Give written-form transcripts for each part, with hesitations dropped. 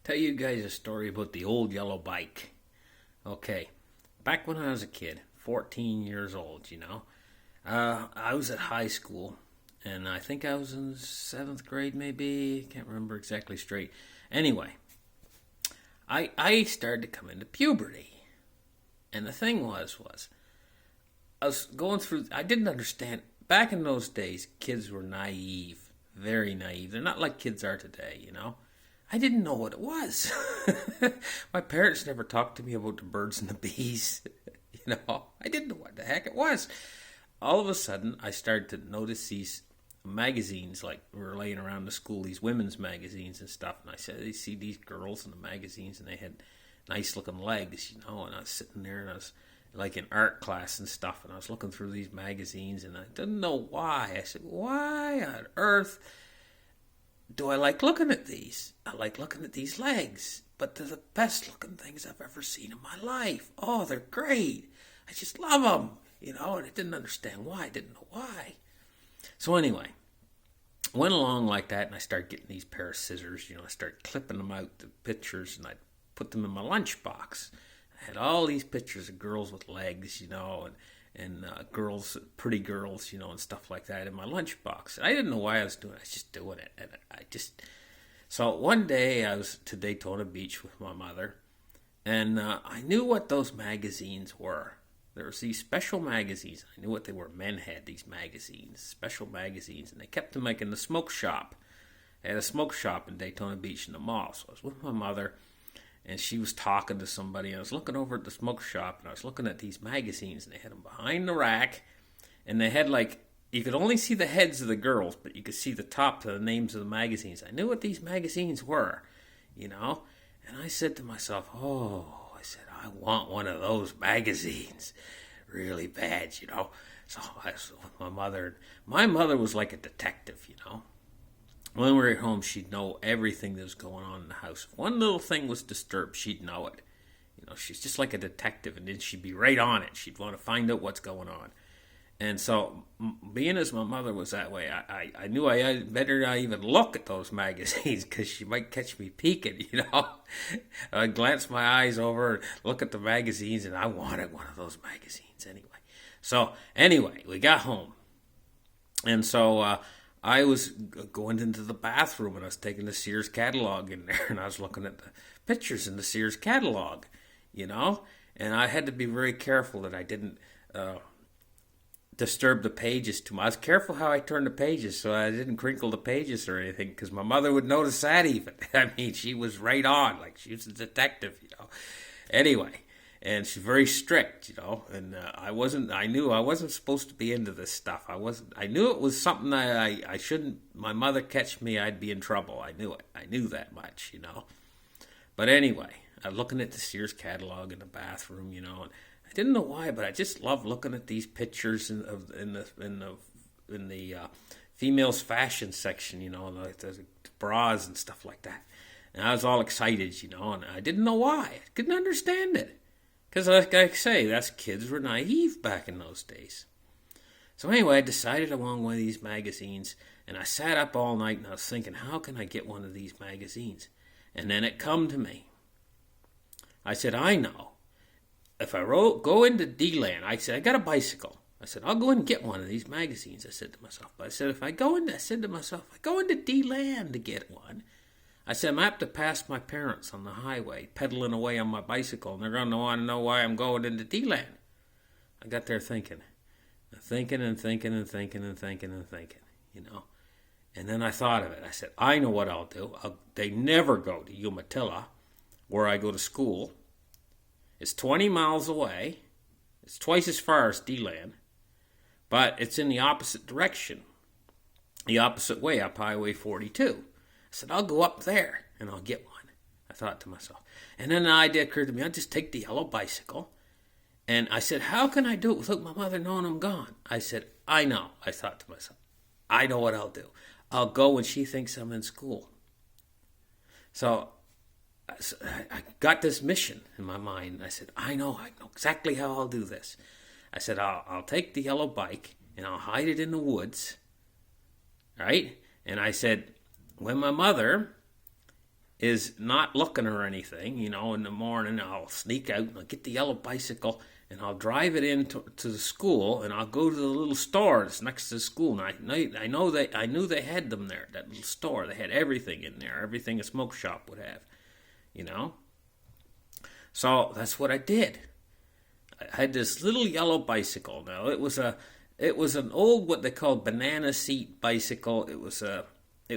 Tell you guys a story about the old yellow bike. Okay, back when I was a kid, 14 years old, I was at high school, and I think I was in seventh grade, maybe. Can't remember exactly straight. Anyway, I started to come into puberty, and the thing was I was going through. I didn't understand. Back in those days, kids were naive, very naive. They're not like kids are today. I didn't know what it was. My parents never talked to me about the birds and the bees. I didn't know what the heck it was. All of a sudden, I started to notice these magazines, like were laying around the school, these women's magazines and stuff. And I said, I see these girls in the magazines, and they had nice looking legs, And I was sitting there, and I was like in art class and stuff, and I was looking through these magazines, and I didn't know why. I said, why on earth do I like looking at these? I like looking at these legs, but they're the best looking things I've ever seen in my life. Oh, they're great. I just love them, and I didn't understand why. I didn't know why. So anyway, went along like that, and I started getting these pair of scissors. I started clipping them out, the pictures, and I put them in my lunchbox. I had all these pictures of girls with legs, and girls, pretty girls, and stuff like that in my lunchbox. And I didn't know why I was doing it. I was just doing it. And So one day I was to Daytona Beach with my mother, and I knew what those magazines were. There was these special magazines. I knew what they were. Men had these magazines, special magazines, and they kept them like in the smoke shop. They had a smoke shop in Daytona Beach in the mall. So I was with my mother, and she was talking to somebody, and I was looking over at the smoke shop, and I was looking at these magazines, and they had them behind the rack, and they had you could only see the heads of the girls, but you could see the top of the names of the magazines. I knew what these magazines were, and I said to myself, I want one of those magazines really bad, So I was with my mother. My mother was like a detective, When we were at home, she'd know everything that was going on in the house. If one little thing was disturbed, she'd know it. She's just like a detective, and then she'd be right on it. She'd want to find out what's going on. And so, being as my mother was that way, I knew I better not even look at those magazines because she might catch me peeking, I'd glance my eyes over and look at the magazines, and I wanted one of those magazines anyway. So, anyway, we got home. And so, I was going into the bathroom, and I was taking the Sears catalog in there, and I was looking at the pictures in the Sears catalog, And I had to be very careful that I didn't disturb the pages too much. I was careful how I turned the pages so I didn't crinkle the pages or anything, because my mother would notice that even. She was right on, like she was a detective, Anyway, and she's very strict, and I knew I wasn't supposed to be into this stuff. I knew it was something I shouldn't, my mother catch me, I'd be in trouble. I knew it. I knew that much, But anyway, I'm looking at the Sears catalog in the bathroom, and I didn't know why, but I just love looking at these pictures in the females fashion section, like the bras and stuff like that. And I was all excited, and I didn't know why. I couldn't understand it. Because like I say, kids were naive back in those days. So anyway, I decided I wanted one of these magazines, and I sat up all night, and I was thinking, how can I get one of these magazines? And then it come to me. I said, I know. If I go into D-Land, I said, I got a bicycle. I said, I'll go in and get one of these magazines, I said to myself. But I said, if I go into D-Land to get one, I said, I'm apt to pass my parents on the highway, pedaling away on my bicycle, and they're going to want to know why I'm going into D-Land. I got there thinking. And then I thought of it. I said, I know what I'll do. They never go to Umatilla, where I go to school. It's 20 miles away. It's twice as far as D-Land, but it's in the opposite direction, the opposite way, up Highway 42. I said, I'll go up there, and I'll get one. I thought to myself. And then an idea occurred to me. I'll just take the yellow bicycle. And I said, how can I do it without my mother knowing I'm gone? I said, I know. I thought to myself, I know what I'll do. I'll go when she thinks I'm in school. So I got this mission in my mind. I said, I know exactly how I'll do this. I said, I'll take the yellow bike, and I'll hide it in the woods, right? And I said, when my mother is not looking or anything. In the morning I'll sneak out and I'll get the yellow bicycle and I'll drive it into the school, and I'll go to the little store that's next to the school. And I knew they had them there. That little store, they had everything in there, everything a smoke shop would have. So that's what I did. I had this little yellow bicycle. Now it was an old, what they called banana seat bicycle. It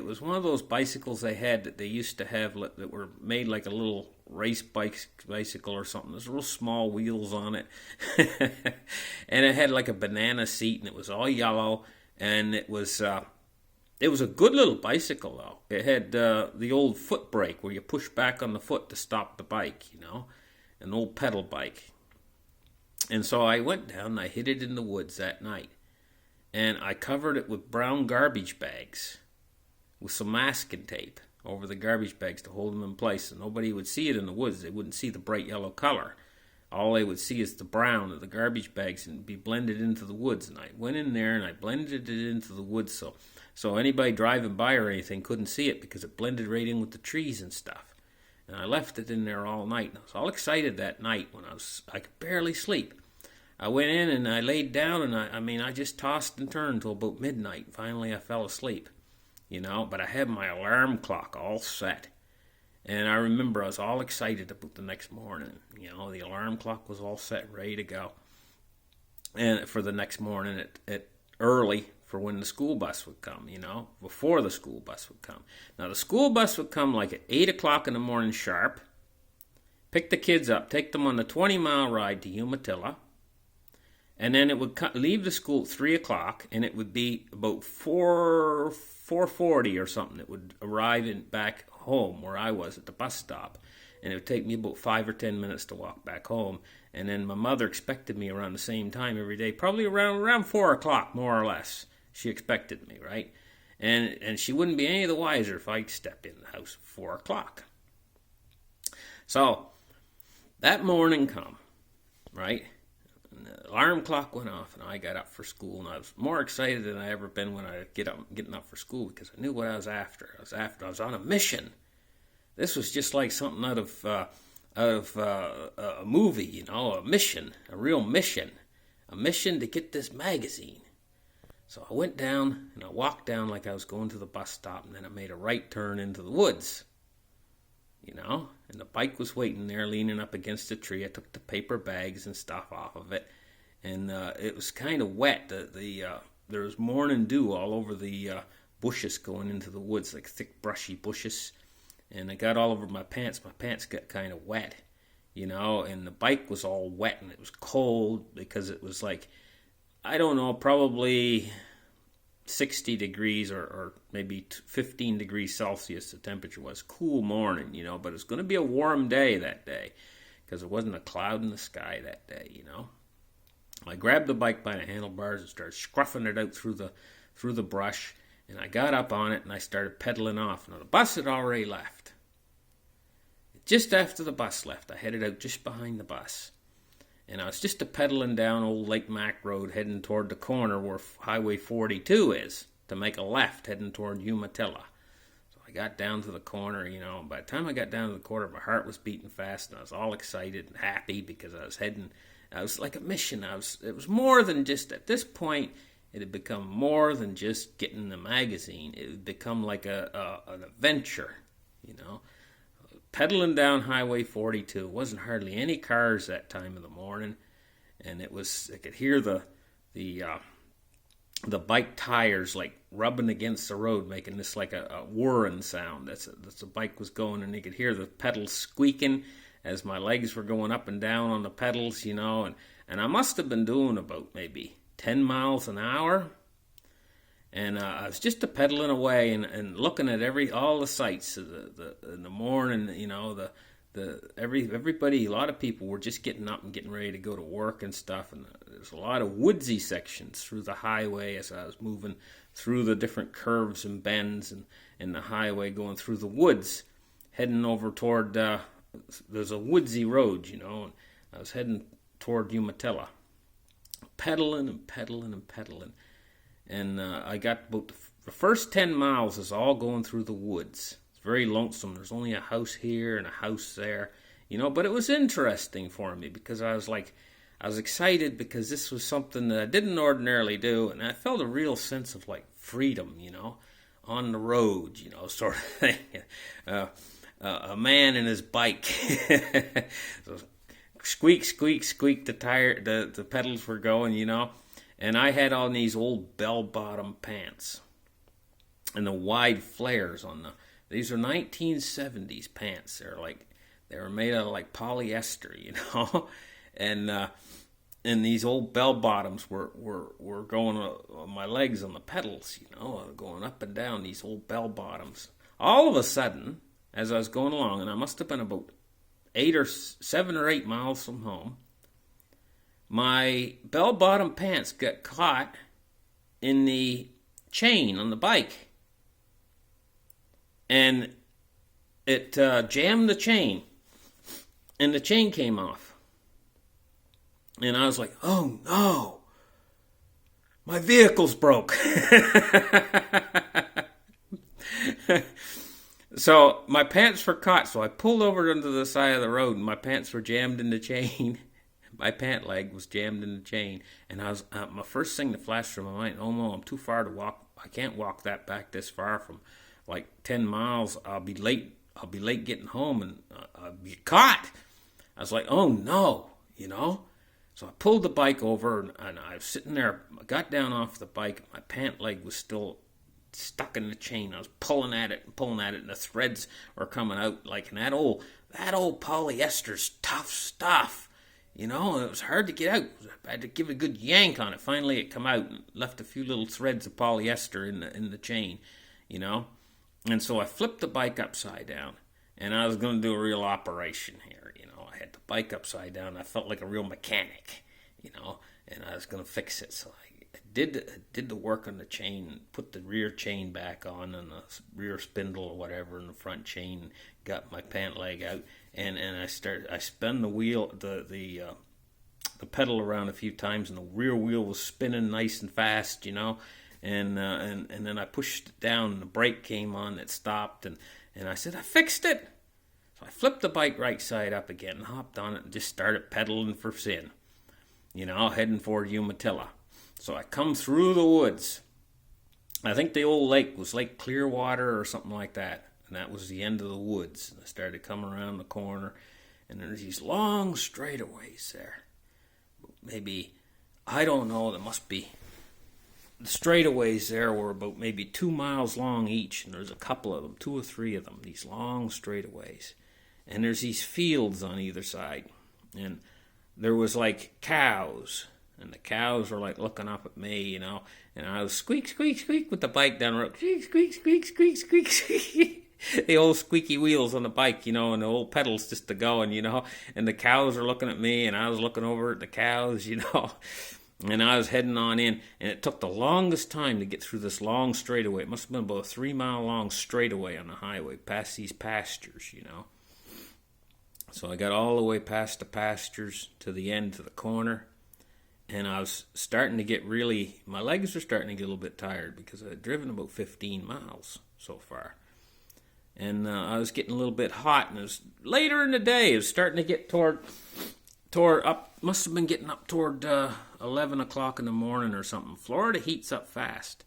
was one of those bicycles they had that they used to have that were made like a little race bicycle or something. There's real small wheels on it. And it had like a banana seat, and it was all yellow, and it was a good little bicycle, though. It had the old foot brake where you push back on the foot to stop the bike, an old pedal bike. And so I went down and I hid it in the woods that night, and I covered it with brown garbage bags with some masking tape over the garbage bags to hold them in place, and nobody would see it in the woods. They wouldn't see the bright yellow color. All they would see is the brown of the garbage bags and be blended into the woods. And I went in there and I blended it into the woods so anybody driving by or anything couldn't see it, because it blended right in with the trees and stuff. And I left it in there all night. And I was all excited that night when I could barely sleep. I went in and I laid down, and I just tossed and turned until about midnight. Finally I fell asleep. But I had my alarm clock all set. And I remember I was all excited about the next morning. The alarm clock was all set, ready to go. And for the next morning at early for when the school bus would come, before the school bus would come. Now, the school bus would come like at 8 o'clock in the morning sharp, pick the kids up, take them on the 20-mile ride to Umatilla, and then it would leave the school at 3 o'clock, and it would be about 4:40 or something. It would arrive back home where I was at the bus stop, and it would take me about 5 or 10 minutes to walk back home. And then my mother expected me around the same time every day, probably around 4 o'clock, more or less. She expected me, right? And she wouldn't be any the wiser if I stepped in the house at 4 o'clock. So that morning come, right? And the alarm clock went off, and I got up for school, and I was more excited than I ever been when I getting up for school, because I knew what I was after. I was on a mission. This was just like something out of a movie, a mission, a real mission, a mission to get this magazine. So I went down, and I walked down like I was going to the bus stop, and then I made a right turn into the woods, and the bike was waiting there, leaning up against a tree. I took the paper bags and stuff off of it, and it was kind of wet. There was morning dew all over the bushes going into the woods, like thick, brushy bushes, and I got all over my pants. My pants got kind of wet, and the bike was all wet, and it was cold because it was like, I don't know, probably 60 degrees or maybe 15 degrees Celsius the temperature was. Cool morning, but it was going to be a warm day that day because there wasn't a cloud in the sky that day, I grabbed the bike by the handlebars and started scruffing it out through the brush, and I got up on it and I started pedaling off. Now the bus had already left. Just after the bus left, I headed out just behind the bus. And I was just pedaling down Old Lake Mac Road, heading toward the corner where Highway 42 is, to make a left, heading toward Umatilla. So I got down to the corner, By the time I got down to the corner, my heart was beating fast, and I was all excited and happy because I was like a mission. It was more than just, at this point, it had become more than just getting the magazine. It had become like an adventure, Pedaling down Highway 42. It wasn't hardly any cars that time of the morning, and I could hear the bike tires like rubbing against the road, making this like a whirring sound. That's the bike was going, and you could hear the pedals squeaking as my legs were going up and down on the pedals, and I must have been doing about maybe 10 miles an hour. And I was just pedaling away and looking at all the sights in the morning. Everybody, a lot of people were just getting up and getting ready to go to work and stuff. And there's a lot of woodsy sections through the highway as I was moving through the different curves and bends and the highway going through the woods, heading over toward. There's a woodsy road, and I was heading toward Umatilla, pedaling and pedaling and pedaling. And I got about the first 10 miles is all going through the woods. very lonesome. There's only a house here and a house there, but it was interesting for me because I was excited because this was something that I didn't ordinarily do, and I felt a real sense of like freedom, on the road, sort of thing. A man and his bike. So, squeak, squeak, squeak. The pedals were going, and I had on these old bell-bottom pants and the wide flares on the. These are 1970s pants. They were made out of like polyester, and these old bell bottoms were going on my legs on the pedals, going up and down these old bell bottoms. All of a sudden, as I was going along, and I must have been about 7 or 8 miles from home, my bell bottom pants got caught in the chain on the bike, and it jammed the chain, and the chain came off. And I was like, oh no, my vehicle's broke. So my pants were caught, so I pulled over onto the side of the road, and my pants were jammed in the chain. My pant leg was jammed in the chain. And I was my first thing that flashed through my mind, oh no, I'm too far to walk. I can't walk that back this far from like 10 miles. I'll be late getting home, and I'll be caught. I was like, oh no, So I pulled the bike over, and I was sitting there. I got down off the bike. My pant leg was still stuck in the chain. I was pulling at it, and the threads were coming out. Like, and that old polyester's tough stuff, and it was hard to get out. I had to give it a good yank on it. Finally, it come out and left a few little threads of polyester in the chain, And so I flipped the bike upside down, and I was going to do a real operation here. I had the bike upside down. I felt like a real mechanic, and I was going to fix it. So I did the work on the chain, put the rear chain back on, and the rear spindle or whatever, and the front chain, got my pant leg out, and I spun the wheel, the pedal around a few times, and the rear wheel was spinning nice and fast, and then I pushed it down, and the brake came on, it stopped, and I said, I fixed it. So I flipped the bike right side up again and hopped on it and just started pedaling for sin, heading for Umatilla. So I come through the woods. I think the old lake was Lake Clearwater or something like that, and that was the end of the woods. And I started coming around the corner, and there's these long straightaways there. Maybe, I don't know, there must be. The straightaways there were about maybe 2 miles long each, and there's a couple of them, 2 or 3 of them, these long straightaways. And there's these fields on either side. And there was like cows. And the cows were like looking up at me, And I was squeak, squeak, squeak with the bike down the road. Squeak, squeak, squeak, squeak, squeak, squeak. The old squeaky wheels on the bike, and the old pedals just to going, And the cows were looking at me, and I was looking over at the cows, And I was heading on in, and it took the longest time to get through this long straightaway. It must have been about a 3-mile long straightaway on the highway, past these pastures, So I got all the way past the pastures to the end, to the corner, and I was starting to get my legs were starting to get a little bit tired because I had driven about 15 miles so far. And I was getting a little bit hot, and it was later in the day. It was starting to get toward up, must have been getting up toward 11 o'clock in the morning or something. Florida heats up fast.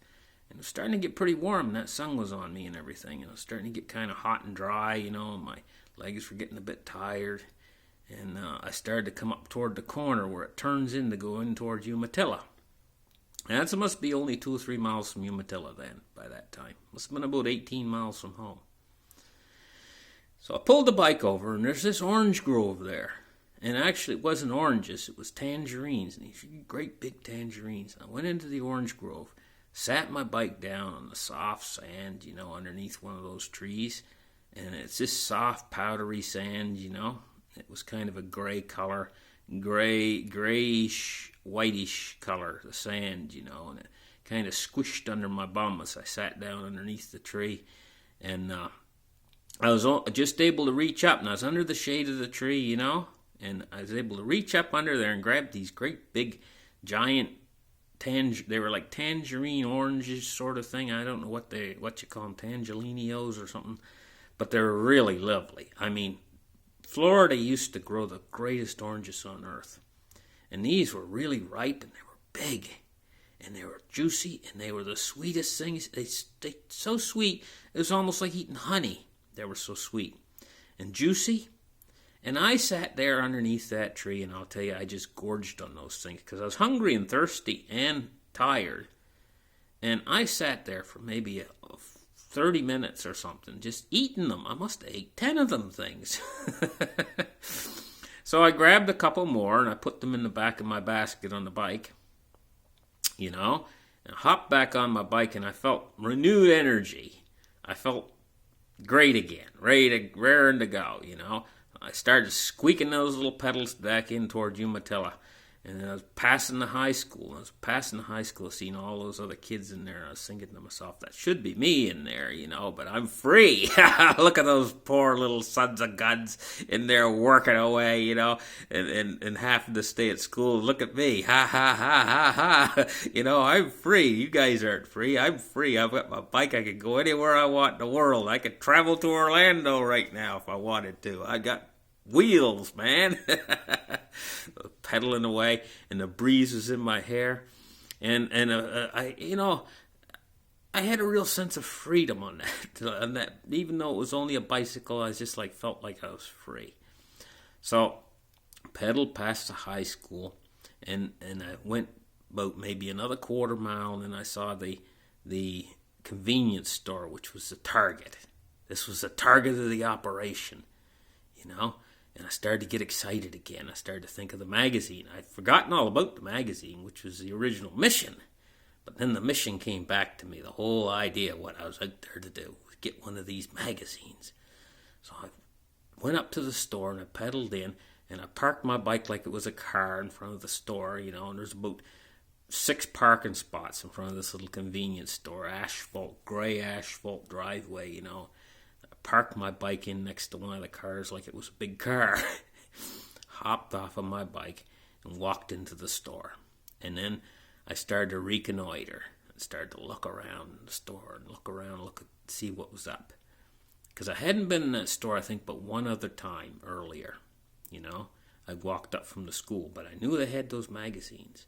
And it was starting to get pretty warm, and that sun was on me and everything. And it was starting to get kind of hot and dry, and my legs were getting a bit tired. And I started to come up toward the corner where it turns in to go in towards Umatilla. And that must be only 2 or 3 miles from Umatilla then, by that time. Must have been about 18 miles from home. So I pulled the bike over, and there's this orange grove there. And actually, it wasn't oranges, it was tangerines, and these great big tangerines. And I went into the orange grove, sat my bike down on the soft sand, underneath one of those trees. And it's this soft, powdery sand, It was kind of a gray color, grayish, whitish color, the sand, and it kind of squished under my bum as I sat down underneath the tree. And I was just able to reach up, and I was under the shade of the tree, And I was able to reach up under there and grab these great big giant they were like tangerine oranges sort of thing. I don't know what you call them, tangelinos or something. but they're really lovely. I mean, Florida used to grow the greatest oranges on earth. And these were really ripe, and they were big, and they were juicy, and they were the sweetest things. They so sweet, it was almost like eating honey. They were so sweet and juicy. And I sat there underneath that tree, and I'll tell you, I just gorged on those things because I was hungry and thirsty and tired. And I sat there for maybe 30 minutes or something, just eating them. I must have ate 10 of them things. So I grabbed a couple more, and I put them in the back of my basket on the bike, and hopped back on my bike, and I felt renewed energy. I felt great again, raring to go, I started squeaking those little pedals back in toward Umatilla. And I was passing the high school. Seeing all those other kids in there. I was thinking to myself, that should be me in there, but I'm free. Look at those poor little sons of guns in there working away, and having to stay at school. Look at me. Ha, ha, ha, ha, ha. I'm free. You guys aren't free. I'm free. I've got my bike. I can go anywhere I want in the world. I could travel to Orlando right now if I wanted to. I got wheels, man. Pedaling away, and the breeze was in my hair, and I had a real sense of freedom on that. Even though it was only a bicycle, I just felt like I was free. So pedaled past the high school, and I went about maybe another quarter mile, and then I saw the convenience store, which was the target. This was the target of the operation, And I started to get excited again. I started to think of the magazine. I'd forgotten all about the magazine, which was the original mission. But then the mission came back to me. The whole idea of what I was out there to do was get one of these magazines. So I went up to the store, and I pedaled in, and I parked my bike like it was a car in front of the store, and there's about 6 parking spots in front of this little convenience store, gray asphalt driveway, Parked my bike in next to one of the cars like it was a big car. Hopped off of my bike and walked into the store. And then I started to reconnoiter and started to look around the store and see what was up. Because I hadn't been in that store, I think, but one other time earlier. I walked up from the school, but I knew they had those magazines.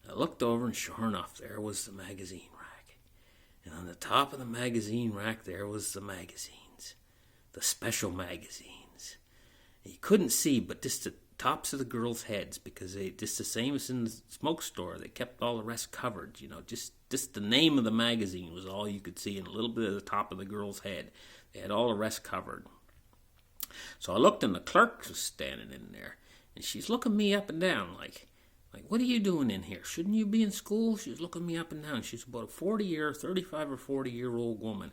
I looked over, and sure enough, there was the magazine rack. And on the top of the magazine rack, there was the magazine. The special magazines. You couldn't see, but just the tops of the girls' heads, because they just the same as in the smoke store. They kept all the rest covered. Just the name of the magazine was all you could see, and a little bit of the top of the girl's head. They had all the rest covered. So I looked, and the clerk was standing in there, and she's looking me up and down like, what are you doing in here? Shouldn't you be in school? She was looking me up and down. She's about a 35 or 40-year-old woman.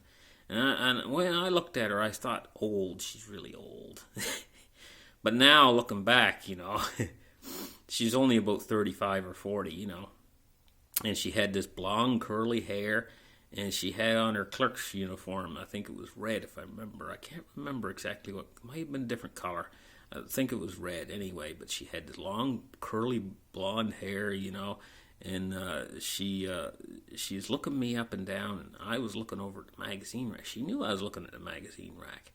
And when I looked at her, I thought, old. She's really old. But now, looking back, she's only about 35 or 40, And she had this blonde, curly hair, and she had on her clerk's uniform. I think it was red, if I remember. I can't remember exactly what. It might have been a different color. I think it was red anyway, but she had this long, curly, blonde hair, And she's looking me up and down, and I was looking over at the magazine rack. She knew I was looking at the magazine rack.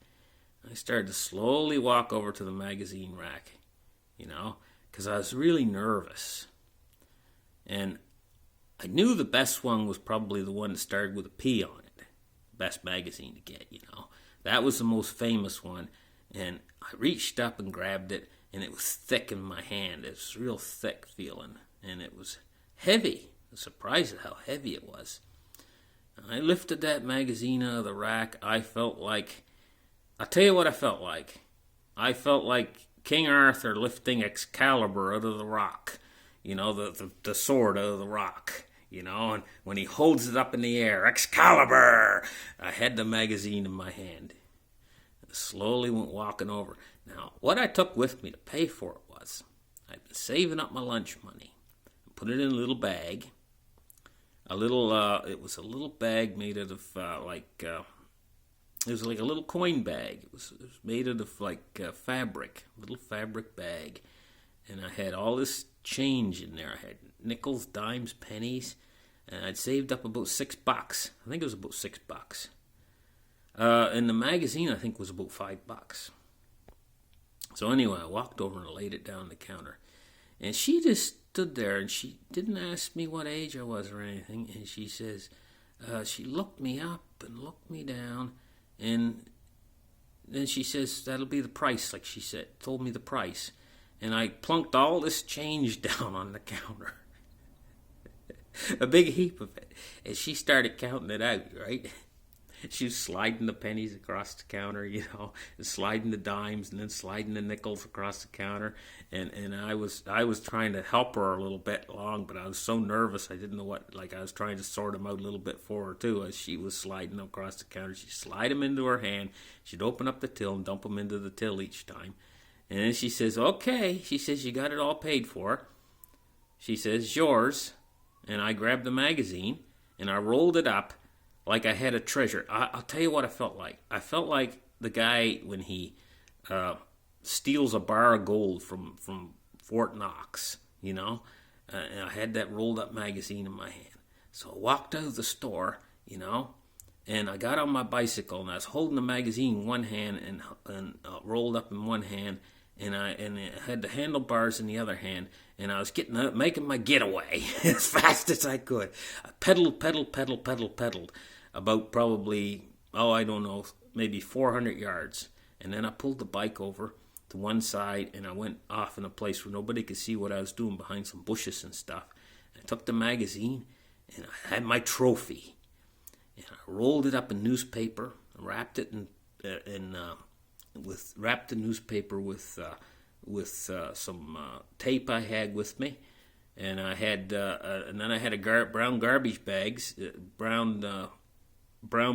I started to slowly walk over to the magazine rack, because I was really nervous. And I knew the best one was probably the one that started with a P on it. Best magazine to get, That was the most famous one. And I reached up and grabbed it, and it was thick in my hand. It was real thick feeling, and it was heavy. I was surprised at how heavy it was. I lifted that magazine out of the rack. I'll tell you what I felt like. I felt like King Arthur lifting Excalibur out of the rock. The sword out of the rock. And when he holds it up in the air, Excalibur! I had the magazine in my hand. I slowly went walking over. Now, what I took with me to pay for it was, I'd been saving up my lunch money. Put it in a little bag. It was a little bag made out of it was like a little coin bag. It was made out of fabric, a little fabric bag. And I had all this change in there. I had nickels, dimes, pennies, and I'd saved up about $6. I think it was about $6. And the magazine, I think, was about $5. So anyway, I walked over and laid it down on the counter. And she just stood there, and she didn't ask me what age I was or anything. And she says, she looked me up and looked me down, and then she says, that'll be the price, like she said, told me the price. And I plunked all this change down on the counter. A big heap of it. And she started counting it out, right? She was sliding the pennies across the counter, and sliding the dimes and then sliding the nickels across the counter. And I was trying to help her a little bit along, but I was so nervous I didn't know what, like I was trying to sort them out a little bit for her too as she was sliding them across the counter. She'd slide them into her hand. She'd open up the till and dump them into the till each time. And then she says, okay, she says, you got it all paid for. She says, yours. And I grabbed the magazine and I rolled it up like I had a treasure. I'll tell you what I felt like. I felt like the guy when he steals a bar of gold from Fort Knox, and I had that rolled up magazine in my hand. So I walked out of the store, and I got on my bicycle and I was holding the magazine in one hand and rolled up in one hand, and I had the handlebars in the other hand, and I was making my getaway as fast as I could. I pedaled about probably, I don't know, maybe 400 yards. And then I pulled the bike over to one side, and I went off in a place where nobody could see what I was doing behind some bushes and stuff. And I took the magazine, and I had my trophy. And I rolled it up in newspaper, wrapped it wrapped the newspaper with some tape I had with me, and I had and then I had brown garbage bags, brown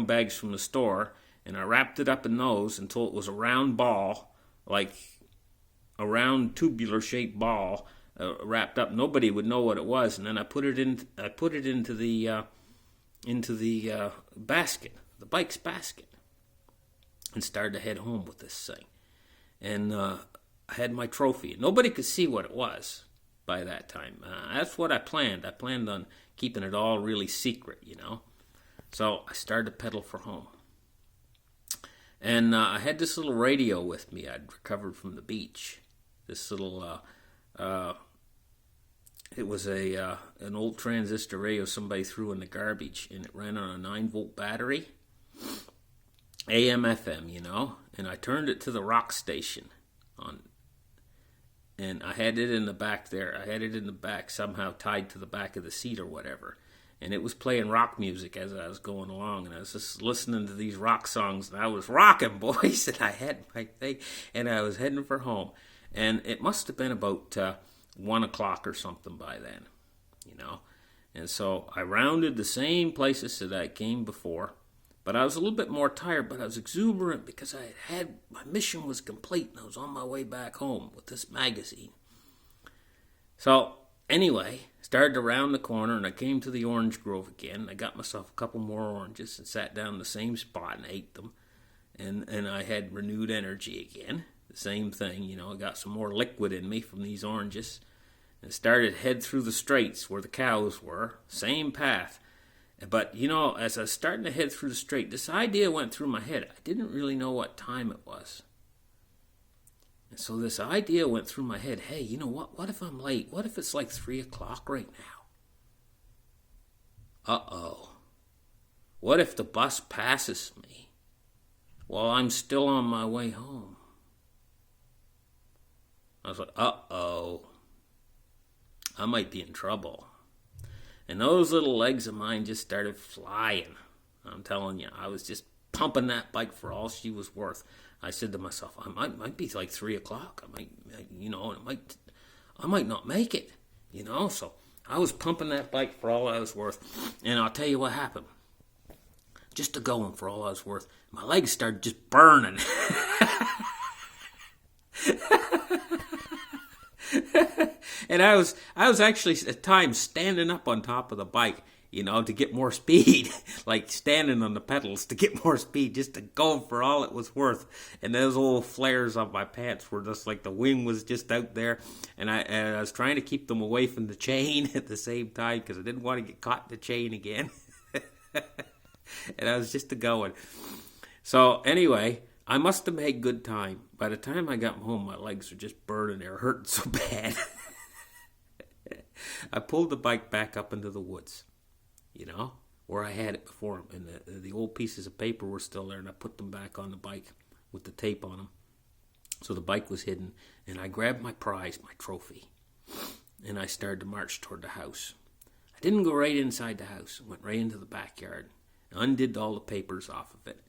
bags from the store, and I wrapped it up in those until it was a round ball, like a round tubular shaped ball, wrapped up. Nobody would know what it was, and then I put it into the basket, the bike's basket, and started to head home with this thing. And I had my trophy. Nobody could see what it was by that time. That's what I planned. I planned on keeping it all really secret, So I started to pedal for home. And I had this little radio with me I'd recovered from the beach. This little, it was an old transistor radio somebody threw in the garbage, and it ran on a 9-volt battery. AM, FM, and I turned it to the rock station and I had it in the back there. I had it in the back, somehow tied to the back of the seat or whatever. And it was playing rock music as I was going along, and I was just listening to these rock songs, and I was rocking, boys, and I had my thing, and I was heading for home. And it must have been about 1 o'clock or something by then, And so I rounded the same places that I came before, but I was a little bit more tired, but I was exuberant because my mission was complete, and I was on my way back home with this magazine. So, anyway, started to round the corner, and I came to the orange grove again. I got myself a couple more oranges and sat down in the same spot and ate them. And I had renewed energy again. The same thing, I got some more liquid in me from these oranges. And started to head through the straights where the cows were. Same path. But, as I was starting to head through the straight, this idea went through my head. I didn't really know what time it was. And so this idea went through my head. Hey, you know what? What if I'm late? What if it's like 3 o'clock right now? Uh-oh. What if the bus passes me while I'm still on my way home? I was like, uh-oh. I might be in trouble. And those little legs of mine just started flying. I'm telling you, I was just pumping that bike for all she was worth. I said to myself, I might be like 3 o'clock. I might not make it, So I was pumping that bike for all I was worth. And I'll tell you what happened. Just to going for all I was worth, my legs started just burning. And I was actually at times standing up on top of the bike, to get more speed, like standing on the pedals to get more speed, just to go for all it was worth. And those old flares on my pants were just like the wing was just out there, and I was trying to keep them away from the chain at the same time because I didn't want to get caught in the chain again. And I was just a going. So anyway, I must have made good time. By the time I got home, my legs were just burning. They were hurting so bad. I pulled the bike back up into the woods, where I had it before. And the old pieces of paper were still there, and I put them back on the bike with the tape on them. So the bike was hidden, and I grabbed my prize, my trophy, and I started to march toward the house. I didn't go right inside the house. I went right into the backyard, undid all the papers off of it,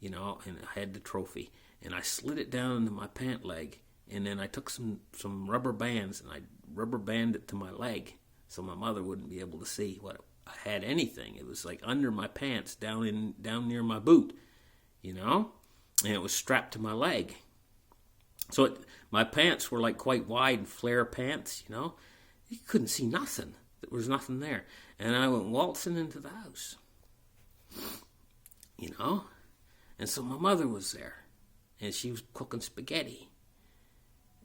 and I had the trophy. And I slid it down into my pant leg, and then I took some rubber bands, and I rubber banded it to my leg so my mother wouldn't be able to see what I had anything. It was like under my pants, down near my boot, and it was strapped to my leg. So my pants were like quite wide flare pants, You couldn't see nothing. There was nothing there. And I went waltzing into the house, And so my mother was there, and she was cooking spaghetti.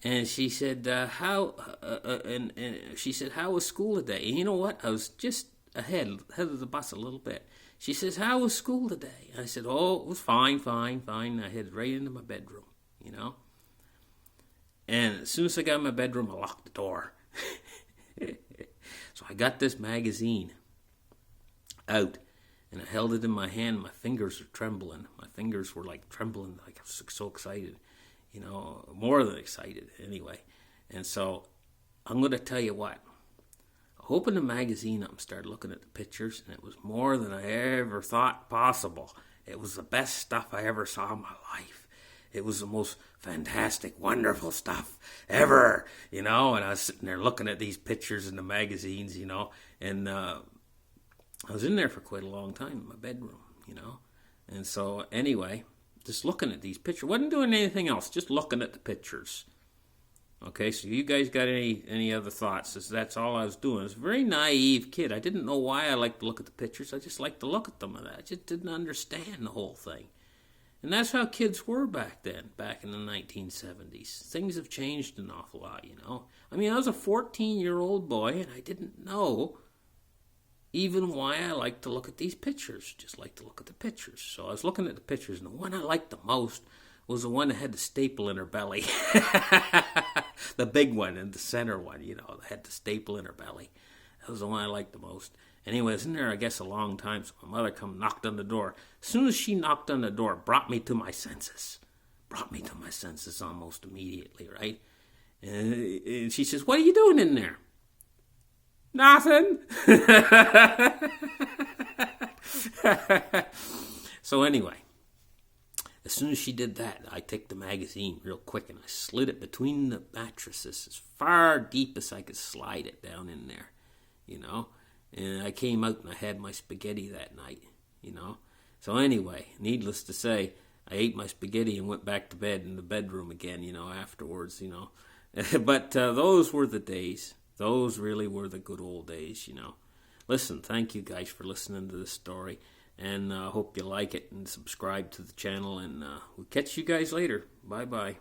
And she said, how was school today? And you know what? I was just ahead of the bus a little bit. She says, how was school today? I said, oh, it was fine. I headed right into my bedroom, And as soon as I got in my bedroom, I locked the door. So I got this magazine out, and I held it in my hand. My fingers were trembling. My fingers were like trembling, like I was so excited, more than excited anyway. And so I'm going to tell you what. I opened the magazine up and started looking at the pictures, and it was more than I ever thought possible. It was the best stuff I ever saw in my life. It was the most fantastic, wonderful stuff ever, And I was sitting there looking at these pictures in the magazines, and I was in there for quite a long time in my bedroom, And so anyway, just looking at these pictures. Wasn't doing anything else, just looking at the pictures. Okay, so you guys got any other thoughts? That's all I was doing. I was a very naive kid. I didn't know why I liked to look at the pictures. I just liked to look at them. I just didn't understand the whole thing. And that's how kids were back then, back in the 1970s. Things have changed an awful lot, I mean, I was a 14-year-old boy, and I didn't know even why I liked to look at these pictures. Just like to look at the pictures. So I was looking at the pictures, and the one I liked the most was the one that had the staple in her belly. The big one and the center one, that had the staple in her belly. That was the one I liked the most. Anyway, I was in there, I guess, a long time, so my mother knocked on the door. As soon as she knocked on the door, brought me to my senses. Brought me to my senses almost immediately, right? And she says, what are you doing in there? Nothing. So anyway, as soon as she did that, I took the magazine real quick and I slid it between the mattresses as far deep as I could slide it down in there, And I came out and I had my spaghetti that night, So anyway, needless to say, I ate my spaghetti and went back to bed in the bedroom again, afterwards, But those were the days. Those really were the good old days, Listen, thank you guys for listening to this story. And I hope you like it and subscribe to the channel. And we'll catch you guys later. Bye-bye.